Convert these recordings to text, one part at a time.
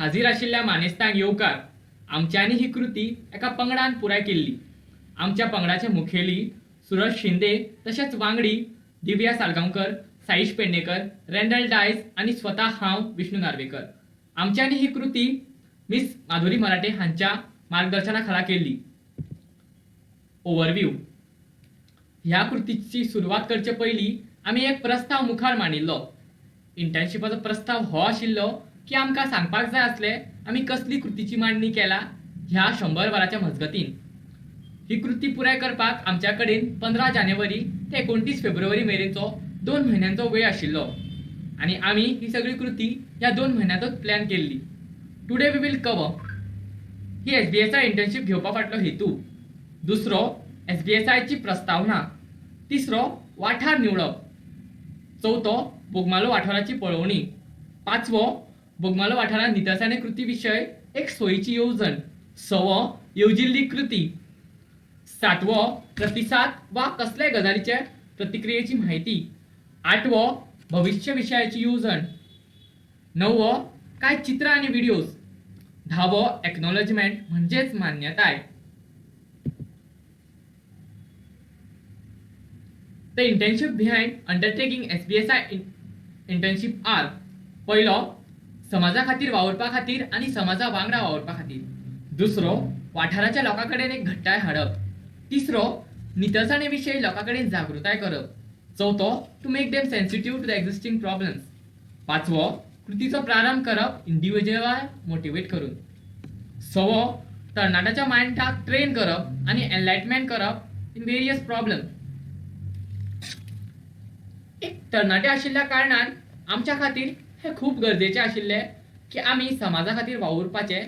हाजीर आशिल्ल्या मानेस्तांक येवकार आमच्यांनी ही कृती एका पंगडान पुराय केल्ली. आमच्या पंगडाचे मुखेली सुरज शिंदे तशेंच वांगडी दिव्या साळगांवकर, साईश पेडणेकर, रँडल डायस आणि स्वता हांव विष्णू नार्वेकर. आमच्यांनी ही कृती मिस माधुरी मराठे हांच्या मार्गदर्शना खाला केल्ली. ओव्हरव्ह्यू. ह्या कृतीची सुरवात करचे पयलीं आमी एक प्रस्ताव मुखार मांडिल्लो. इंटर्नशिपाचो प्रस्ताव हो आशिल्लो की आमकां सांगपाक जाय आसलें आमी कसली कृतीची मांडणी केला ह्या 100 वरांच्या मजगतीन. ही कृती पुराय करपाक आमच्या कडेन 15 जानेवारी ते 29 फेब्रुवारी मेरेनचो 2 म्हयन्यांचो वेळ आशिल्लो आनी आमी ही सगळी कृती ह्या 2 म्हयन्यांतच प्लॅन केल्ली. टुडे वी वील कवर ही SBSI इंटर्नशीप घेवपा फाटलो हेतू. दुसरो SBSIची प्रस्तावना. तिसरो वाठार निवडप. चौथो बोगमालो वाठाराची पळोवणी. पांचवो बोगमालो वाठारांत नितळसाणे कृती विशय एक सोयीची येवजण. सवो येवजिल्ली कृती. सातवो प्रतिसाद वा कसल्याय गजालीचे प्रतिक्रियेची म्हायती. आठवो भविष्य विशयाची येवजण. नववो कांय चित्रां आनी व्हिडिओज. धावो एक्नॉलेजमेंट म्हणजेच मान्यताय. The internship behind undertaking SBSI internship are: पहिलो समाजा खातीर वावरपा खातीर आनी समाजा वांगडा वावरपा खातीर. दुसरो वाठाराच्या लोकां कडेन एक घट्टाय हाडप. तिसरो नितळसाणे विशयी लोकां कडेन जागृताय करप. चौथो to make them sensitive to the existing problems. पांचवो कृतीचो प्रारंभ करप इंडिव्हिज्युअल मोटिवेट करून. सवो तरणाट्याच्या मायंडाक ट्रेन करप आनी एनलायटमेंट करप इन वेरियस प्रॉब्लेम. एक तरणाटे आशिल्ल्या कारणान आमच्या खातीर हे खूप गरजेचे आशिल्ले की आमी समाजा खातीर वावुरपाचे.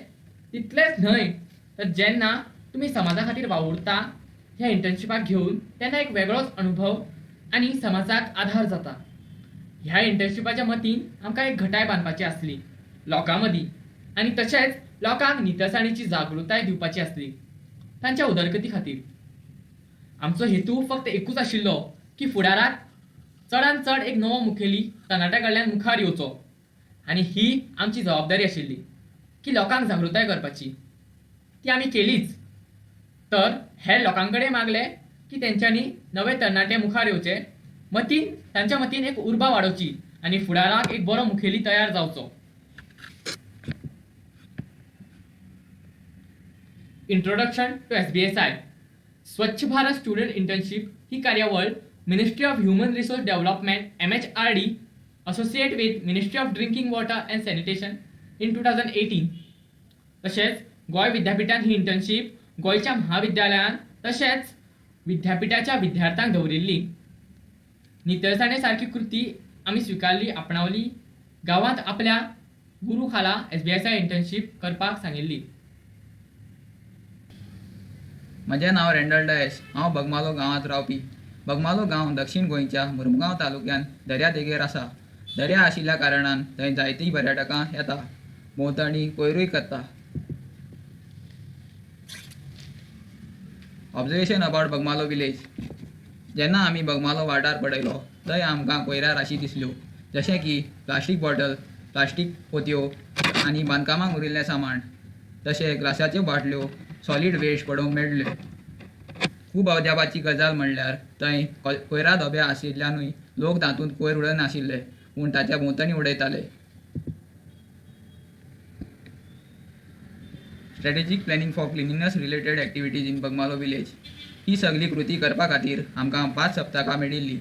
तितलेंच न्हय तर जेन्ना तुमी समाजा खातीर वावुरता ह्या इंटर्नशिपाक घेवन तेन्ना एक वेगळोच अनुभव आनी समाजाक आधार जाता. ह्या इंटर्नशिपाच्या मतीन आमकां एक घटाय बांदपाची आसली लोकां मदीं आनी तशेंच लोकांक नितळसाणीची जागृताय दिवपाची आसली तांच्या उदरगती खातीर. आमचो हेतू फक्त एकूच आशिल्लो की फुडाराक चडांत चड एक नवो मुखेली तरणाट्या कडल्यान मुखार येवचो आनी ही आमची जबाबदारी आशिल्ली की लोकांक जागृताय करपाची. ती आमी केलीच. तर हे लोकां कडेन मागलें की तेंच्यांनी नवे तरणाटे मुखार येवचे, मतीन तांच्या मतीन एक उर्बा वाडोवची आनी फुडाराक एक बरो मुखेली तयार जावचो. Introduction to SBSI. Swachh Bharat student internship ही कार्यावळ ministry of human resource development MHRD associate with ministry of drinking water and sanitation in 2018. तशेंच गोंय विद्यापीठान ही इंटर्नशीप गोंयच्या महाविद्यालयान तशेंच विद्यापीठाच्या विद्यार्थ्यांक दवरिल्ली. नितळसाणे सारकी कृती आमी स्विकारली, आपणावली. गांवांत आपल्या गुरू खाला SBSI इंटर्नशीप करपाक सांगिल्ली. म्हजें नांव रँडल डायस. हांव बोगमालो गांवांत रावपी. बोगमालो गांव दक्षिण गोंयच्या मुरमुगांव तालुक्यात दर्या देगेर आसा. दर्या आशिल्ल्या कारणान थंय जायतीं पर्यटकां येता. भोंवतणी कोयरूय करता. Observation about Bogmalo village. जेन्ना आमी बोगमालो वाठार पळयलो थंय आमकां कोयरा राशी दिसल्यो, जशें की प्लास्टीक बॉटल, प्लास्टीक पोतयो आनी बांदकामाक उरिल्लें सामान. तशें ग्लासाच्यो बाटल्यो, सॉलीड वेस्ट पळोवंक मेळ्ळे. खूब अजापाची गजाल म्हणल्यार थंय कोयरा धोबे आशिल्ल्यानूय लोक तातूंत कोयर उडयनाशिल्ले पूण ताच्या भोंवतणी उडयताले. Strategic planning for cleanliness related activities in Bogmalo village. ही सगळी कृती करपा खातीर आमकां 5 सप्तकां मेळिल्लीं.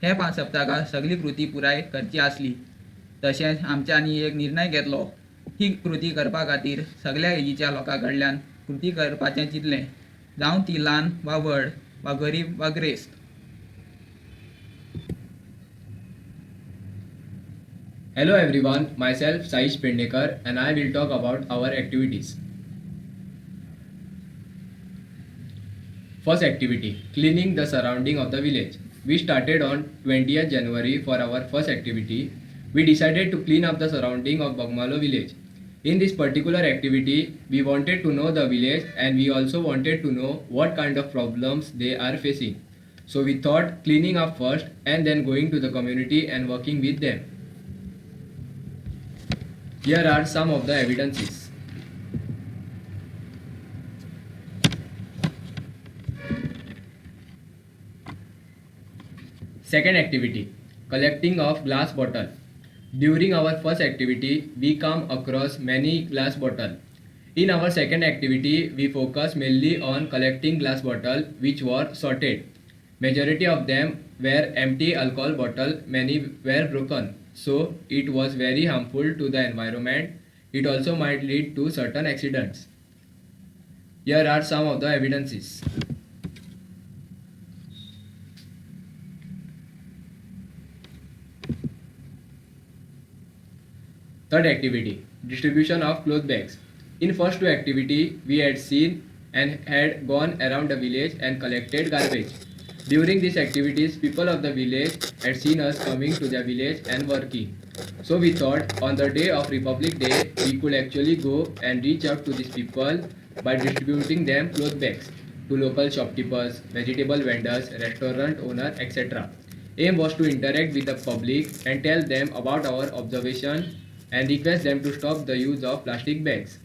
हे 5 सप्तकां सगळी कृती पुराय करची आसली. तशेंच आमच्यांनी एक निर्णय घेतलो. ही कृती करपा खातीर सगळ्या एजीच्या लोकां कडल्यान कृती करपाचें चिंतलें, जावं ती ल्हान वा व्हड वा गरीब वा ग्रेस्त. Hello everyone, myself Saish Pendekar and I will talk about our activities. First activity, cleaning the surrounding of the village. We started on 20th January for our first activity. We decided to clean up the surrounding of Boggmalo village. In this particular activity, we wanted to know the village and we also wanted to know what kind of problems they are facing. So we thought cleaning up first and then going to the community and working with them. Here are some of the evidences. Second activity, collecting of glass bottle. During our first activity, we come across many glass bottle. In our second activity, we focus mainly on collecting glass bottle which were sorted. Majority of them were empty alcohol bottle, many were broken. So it was very harmful to the environment. It also might lead to certain accidents. Here are some of the evidences. Third activity, distribution of cloth bags. In first two activity, we had seen and had gone around the village and collected garbage. During these activities, people of the village had seen us coming to the village and working. So we thought on the day of Republic Day, we could actually go and reach out to these people by distributing them cloth bags to local shopkeepers, vegetable vendors, restaurant owners, etc. Aim was to interact with the public and tell them about our observation and request them to stop the use of plastic bags.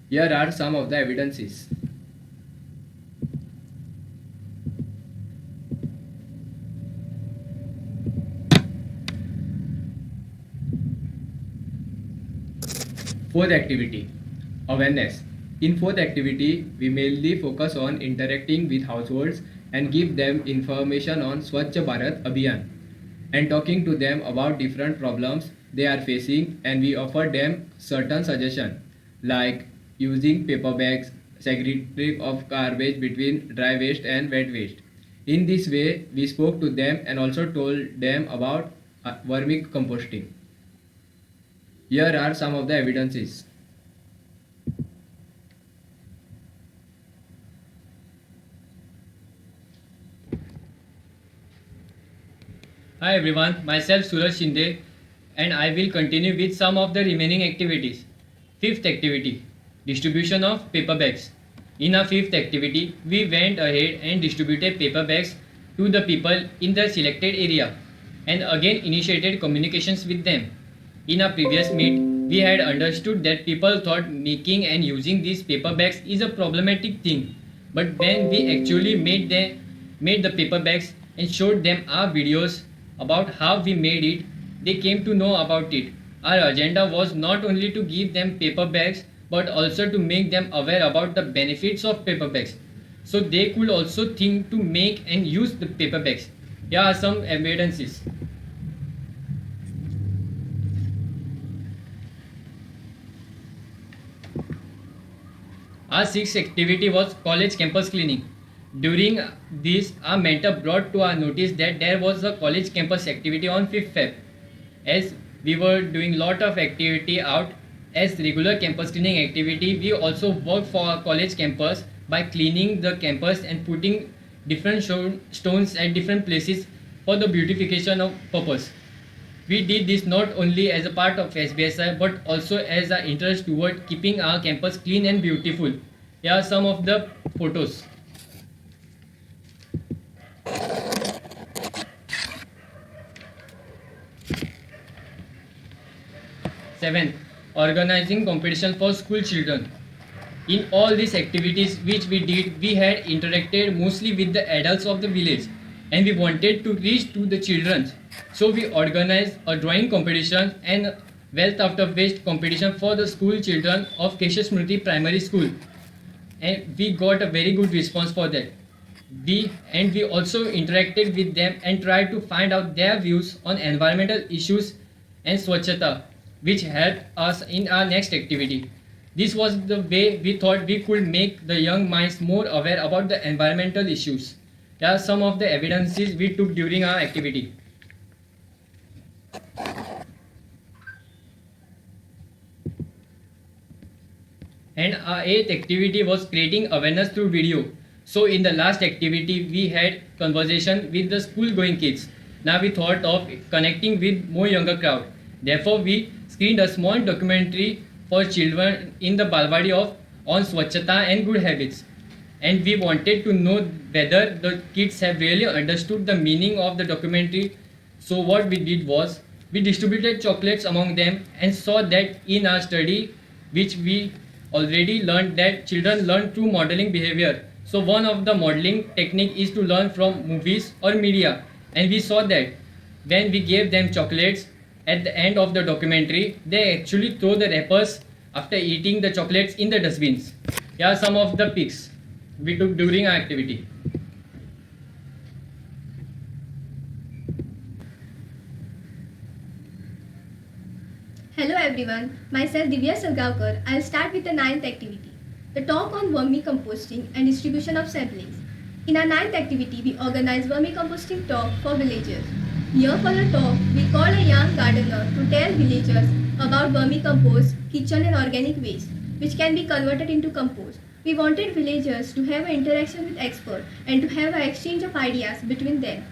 Here are some of the evidences. Fourth activity, awareness. In fourth activity, we mainly focus on interacting with households and give them information on Swachh Bharat Abhiyan and talking to them about different problems they are facing, and we offer them certain suggestions like using paper bags, segregating of garbage between dry waste and wet waste. In this way, we spoke to them and also told them about vermicomposting. Here are some of the evidences. Hi everyone, myself Suraj Shinde and I will continue with some of the remaining activities. Fifth activity, distribution of paper bags. In our fifth activity, we went ahead and distributed paper bags to the people in the selected area and again initiated communications with them. In our previous meet, we had understood that people thought making and using these paper bags is a problematic thing. But when we actually made the paper bags and showed them our videos about how we made it, they came to know about it. Our agenda was not only to give them paper bags but also to make them aware about the benefits of paper bags, so they could also think to make and use the paper bags. Here are some evidences. Our sixth activity was college campus cleaning. During this, our mentor brought to our notice that there was a college campus activity on 5th Feb. As we were doing lot of activity out as regular campus cleaning activity, we also worked for our college campus by cleaning the campus and putting different stones at different places for the beautification of purpose. We did this not only as a part of SBSI but also as an interest toward keeping our campus clean and beautiful. Here are some of the photos. Seventh, organizing competition for school children. In all these activities which we did, we had interacted mostly with the adults of the village and we wanted to reach to the children. So we organized a drawing competition and wealth after waste competition for the school children of Keshav Smriti Primary School. And we got a very good response for that. We also interacted with them and tried to find out their views on environmental issues and Swachhata, which helped us in our next activity. This was the way we thought we could make the young minds more aware about the environmental issues. Here are some of the evidences we took during our activity. And our eighth activity was creating awareness through video. So in the last activity, we had conversation with the school going kids. Now we thought of connecting with more younger crowd. Therefore, we screened a small documentary for children in the Balwadi on Swachhata and good habits. And we wanted to know whether the kids have really understood the meaning of the documentary. So what we did was, We distributed chocolates among them and saw that in our study, which we already learned that children learn through modeling behavior. So one of the modeling technique is to learn from movies or media. And we saw that when we gave them chocolates at the end of the documentary, they actually throw the wrappers after eating the chocolates in the dustbins. Here are some of the pics we took during our activity. Hello everyone, myself Divya Salgaonkar. I'll start with the ninth activity, the talk on vermicomposting and distribution of saplings. In our ninth activity, we organized vermicomposting talk for villagers. Here for the talk, we called a young gardener to tell villagers about vermicompost, kitchen and organic waste, which can be converted into compost. We wanted villagers to have an interaction with experts and to have an exchange of ideas between them.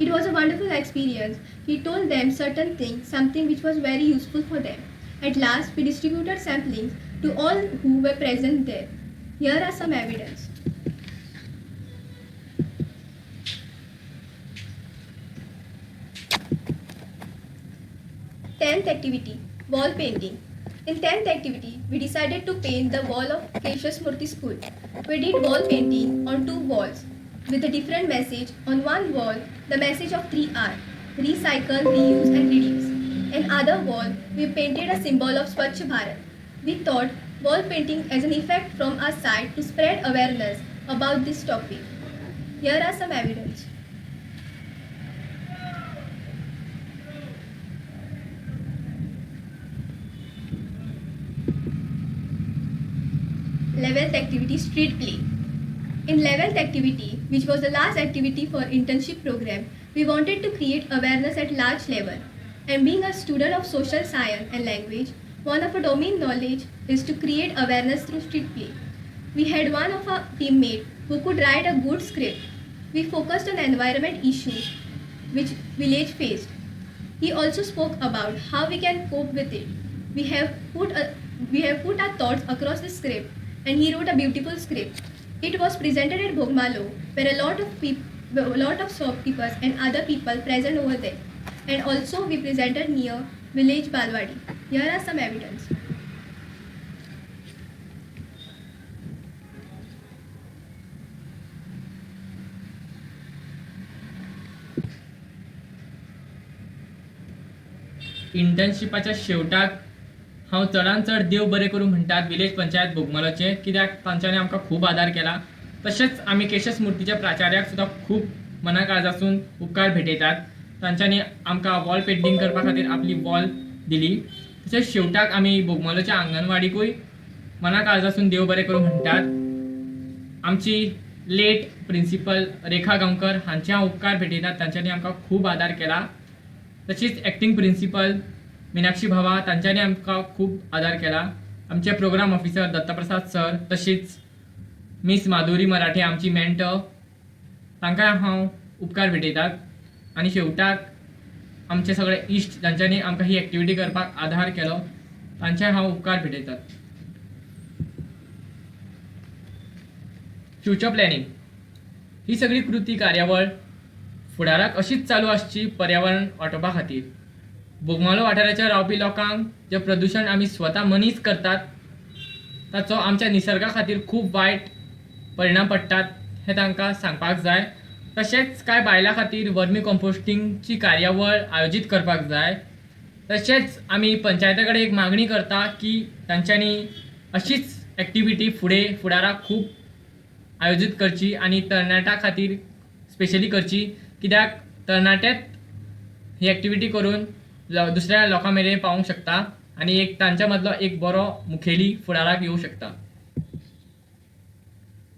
It was a wonderful experience. He told them certain things, something which was very useful for them. At last, we distributed samplings to all who were present there. Here are some evidence. Tenth activity, wall painting. In 10th activity, we decided to paint the wall of Keshav Murthy School. We did wall painting on 2 walls with a different message. On one wall, the message of 3R, recycle, reuse and reduce. In other wall, we painted a symbol of Swachh Bharat. We thought wall painting as an effect from our side to spread awareness about this topic. Here are some evidence. Eleventh activity, street play. In 11th activity, which was the last activity for internship program, we wanted to create awareness at large level. And being a student of social science and language, one of our domain knowledge is to create awareness through street play. We had one of our teammates who could write a good script. We focused on environment issues which village faced. He also spoke about how we can cope with it. We have put our thoughts across the script, and he wrote a beautiful script. It was presented at Bhogmalo, where a lot of shopkeepers and other people present over there. And also we presented near village Balwadi. Here are some evidence. इंटर्नशिपाच्या शेवटाक हांव चडांत चड देव बरें करूं म्हणटात village panchayat बोगमालोचे, कित्याक तांच्यांनी आमकां खूब आदार केला. तशेंच आमी केशव स्मृतीच्या प्राचार्याक सुद्दां खूब मना काळजासून उपकार भेटयतात. तांच्यांनी आमकां वॉल पेंटिंग करपा खातीर आपली वॉल दिली. तशेंच शेवटाक आमी बोगमालोच्या आंगणवाडीकूय मना काळजासून देव बरें करूं म्हणटात. आमची लेट प्रिंसिपल रेखा गांवकर हांचे हांव उपकार भेटयतात. तांच्यांनी आमकां खूब आदार केला. तशीच एक्टिंग प्रिंसिपल मीनाक्षी भावा, तांच्यांनी आमकां खूब आदार केला. आमचे प्रोग्राम ऑफिसर दत्तप्रसाद सर, तशीच मिस माधुरी मराठे आमची मेंटर, तांकां हांव उपकार भेटयतात. आनी शेवटाक आमचे सगळे इश्ट जांच्यांनी आमकां ही एक्टिविटी करपाक आदार केलो, तांचे हांव उपकार भेटयतात. फ्युचर प्लॅनिंग ही सगळी कृती कार्यावळ फुडाराक अशीच चालू आसची पर्यावरण वाटोवपा खातीर. बोगमालो वाठाराच्या रावपी लोकांक जे प्रदूशण आमी स्वता मनीस करतात ताचो आमच्या निसर्गा खातीर खूब वायट परिणाम पडटात हें तांकां सांगपाक जाय. तशेंच कांय बायलां खातीर वर्मी कंपोस्टिंगची कार्यावळ आयोजीत करपाक जाय. तशेंच आमी पंचायती कडेन एक मागणी करता की तांच्यांनी अशीच एक्टिविटी फुडाराक खूब आयोजीत करची आनी तरणाट्यां खातीर स्पेशली करची, कित्याक तरणाटेच ही एक्टिविटी करून दुसऱ्या लोकां मेरेन पावूंक शकता आनी एक तांच्या मदलो एक बरो मुखेली फुडाराक येवंक शकता.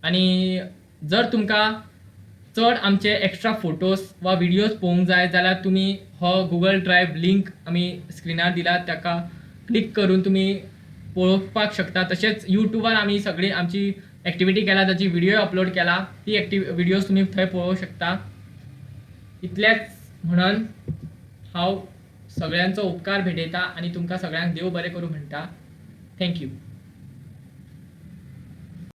आनी जर तुमकां चड आमचे एक्स्ट्रा फोटोज वा व्हिडियोज पळोवंक जाय जाल्यार तुमी हो गुगल ड्रायव्ह लिंक आमी स्क्रिनार दिला, ताका क्लिक करून तुमी पळोवपाक शकता. तशेंच यूट्यूबार आमी सगळी आमची एक्टिविटी केला, ताची व्हिडियो अपलोड केला, ती व्हिडियोज तुमी थंय पळोवंक शकता. इतलेंच म्हणून हांव सगळ्यांचो उपकार भेटयता आनी तुमकां सगळ्यांक देव बरें करूं म्हणटा. थँक्यू.